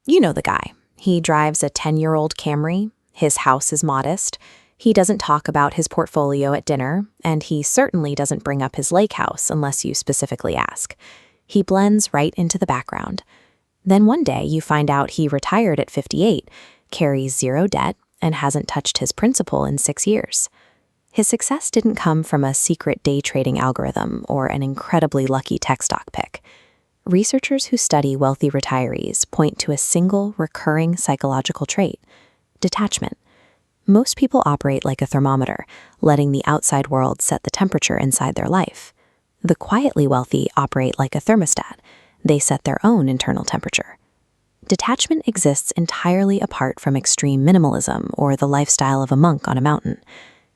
You know the guy. He drives a 10-year-old Camry, his house is modest, he doesn't talk about his portfolio at dinner, and he certainly doesn't bring up his lake house unless you specifically ask. He blends right into the background. Then one day you find out he retired at 58, carries zero debt, and hasn't touched his principal in 6 years. His success didn't come from a secret day trading algorithm or an incredibly lucky tech stock pick. Researchers who study wealthy retirees point to a single recurring psychological trait: detachment. Most people operate like a thermometer, letting the outside world set the temperature inside their life. The quietly wealthy operate like a thermostat. They set their own internal temperature. Detachment exists entirely apart from extreme minimalism or the lifestyle of a monk on a mountain.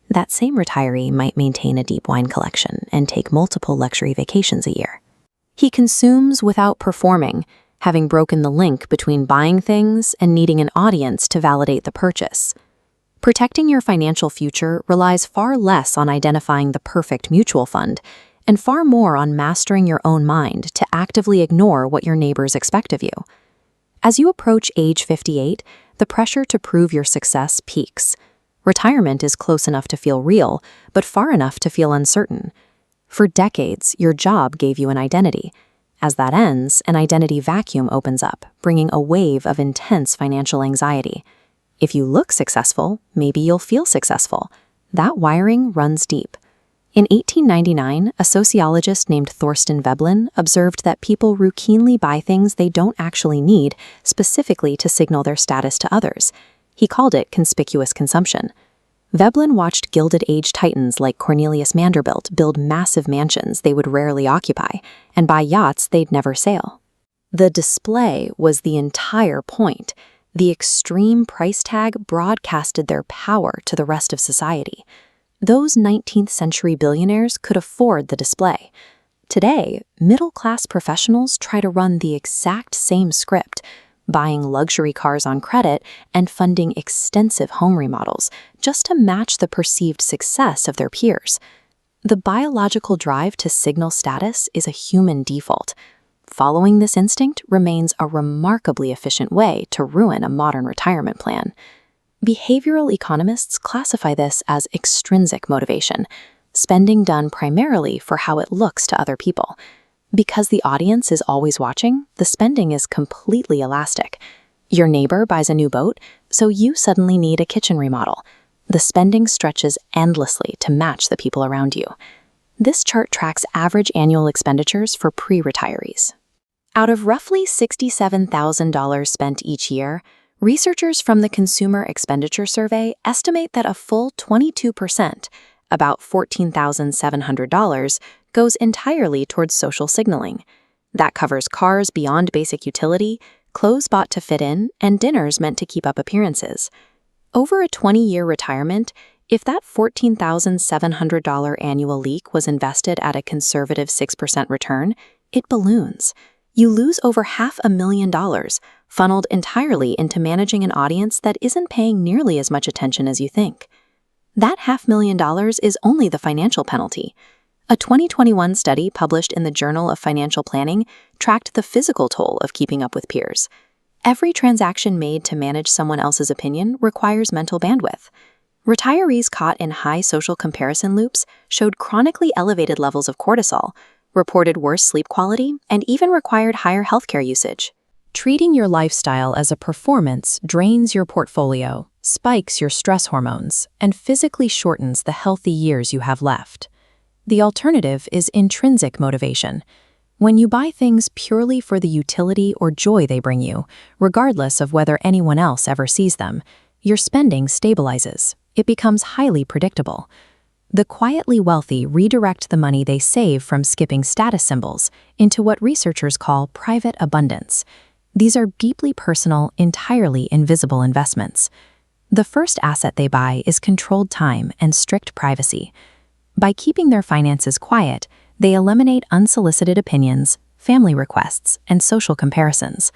That same retiree might maintain a deep wine collection and take multiple luxury vacations a year. He consumes without performing, having broken the link between buying things and needing an audience to validate the purchase. Protecting your financial future relies far less on identifying the perfect mutual fund and far more on mastering your own mind to actively ignore what your neighbors expect of you. As you approach age 58, the pressure to prove your success peaks. Retirement is close enough to feel real, but far enough to feel uncertain. For decades, your job gave you an identity. As that ends, an identity vacuum opens up, bringing a wave of intense financial anxiety. If you look successful, maybe you'll feel successful. That wiring runs deep. In 1899, a sociologist named Thorstein Veblen observed that people routinely buy things they don't actually need, specifically to signal their status to others. He called it conspicuous consumption. Veblen watched Gilded Age titans like Cornelius Vanderbilt build massive mansions they would rarely occupy and buy yachts they'd never sail. The display was the entire point. The extreme price tag broadcasted their power to the rest of society. Those 19th century billionaires could afford the display. Today, middle-class professionals try to run the exact same script, buying luxury cars on credit and funding extensive home remodels just to match the perceived success of their peers. The biological drive to signal status is a human default. Following this instinct remains a remarkably efficient way to ruin a modern retirement plan. Behavioral economists classify this as extrinsic motivation, spending done primarily for how it looks to other people. Because the audience is always watching, the spending is completely elastic. Your neighbor buys a new boat, so you suddenly need a kitchen remodel. The spending stretches endlessly to match the people around you. This chart tracks average annual expenditures for pre-retirees. Out of roughly $67,000 spent each year, researchers from the Consumer Expenditure Survey estimate that a full 22%, about $14,700, goes entirely towards social signaling. That covers cars beyond basic utility, clothes bought to fit in, and dinners meant to keep up appearances. Over a 20-year retirement, if that $14,700 annual leak was invested at a conservative 6% return, it balloons. You lose over $500,000, funneled entirely into managing an audience that isn't paying nearly as much attention as you think. That $500,000 is only the financial penalty. A 2021 study published in the Journal of Financial Planning tracked the physical toll of keeping up with peers. Every transaction made to manage someone else's opinion requires mental bandwidth. Retirees caught in high social comparison loops showed chronically elevated levels of cortisol, reported worse sleep quality, and even required higher healthcare usage. Treating your lifestyle as a performance drains your portfolio, spikes your stress hormones, and physically shortens the healthy years you have left. The alternative is intrinsic motivation. When you buy things purely for the utility or joy they bring you, regardless of whether anyone else ever sees them, your spending stabilizes. It becomes highly predictable. The quietly wealthy redirect the money they save from skipping status symbols into what researchers call private abundance. These are deeply personal, entirely invisible investments. The first asset they buy is controlled time and strict privacy. By keeping their finances quiet, they eliminate unsolicited opinions, family requests, and social comparisons.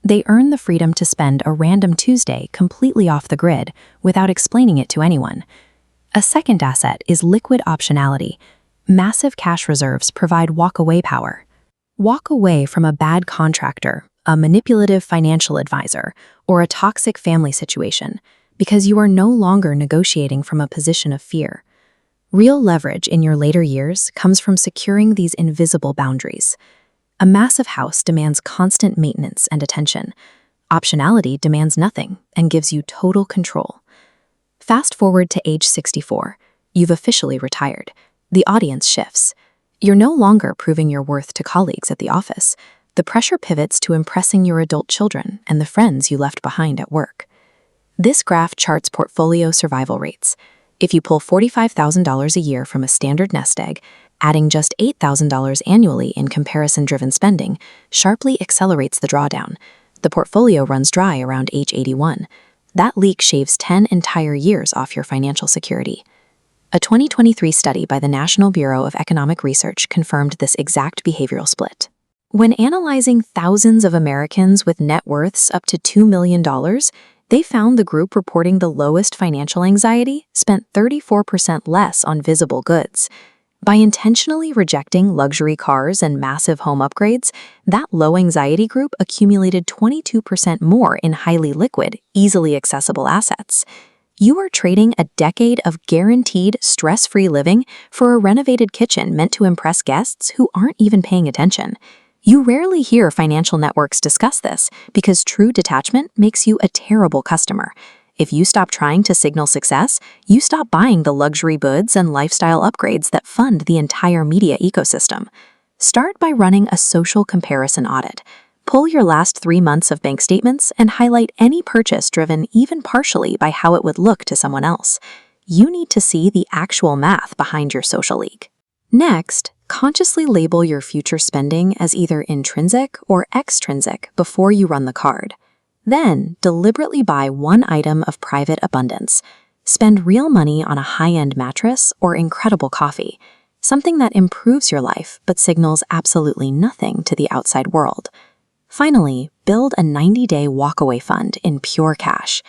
They earn the freedom to spend a random Tuesday completely off the grid without explaining it to anyone. A second asset is liquid optionality. Massive cash reserves provide walk-away power. Walk away from a bad contractor, a manipulative financial advisor, or a toxic family situation, because you are no longer negotiating from a position of fear. Real leverage in your later years comes from securing these invisible boundaries. A massive house demands constant maintenance and attention. Optionality demands nothing and gives you total control. Fast forward to age 64. You've officially retired. The audience shifts. You're no longer proving your worth to colleagues at the office. The pressure pivots to impressing your adult children and the friends you left behind at work. This graph charts portfolio survival rates. If you pull $45,000 a year from a standard nest egg, adding just $8,000 annually in comparison-driven spending sharply accelerates the drawdown. The portfolio runs dry around age 81. That leak shaves 10 entire years off your financial security. A 2023 study by the National Bureau of Economic Research confirmed this exact behavioral split. When analyzing thousands of Americans with net worths up to $2 million, they found the group reporting the lowest financial anxiety spent 34% less on visible goods. By intentionally rejecting luxury cars and massive home upgrades, that low-anxiety group accumulated 22% more in highly liquid, easily accessible assets. You are trading a decade of guaranteed, stress-free living for a renovated kitchen meant to impress guests who aren't even paying attention. You rarely hear financial networks discuss this because true detachment makes you a terrible customer. If you stop trying to signal success, you stop buying the luxury goods and lifestyle upgrades that fund the entire media ecosystem. Start by running a social comparison audit. Pull your last 3 months of bank statements and highlight any purchase driven even partially by how it would look to someone else. You need to see the actual math behind your social leak. Next, consciously label your future spending as either intrinsic or extrinsic before you run the card. Then, deliberately buy one item of private abundance. Spend real money on a high-end mattress or incredible coffee, something that improves your life but signals absolutely nothing to the outside world. Finally, build a 90-day walk-away fund in pure cash.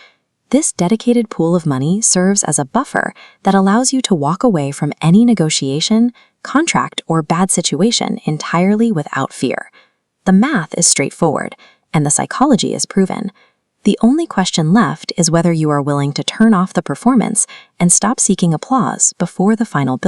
This dedicated pool of money serves as a buffer that allows you to walk away from any negotiation, contract, or bad situation entirely without fear. The math is straightforward, and the psychology is proven. The only question left is whether you are willing to turn off the performance and stop seeking applause before the final bill.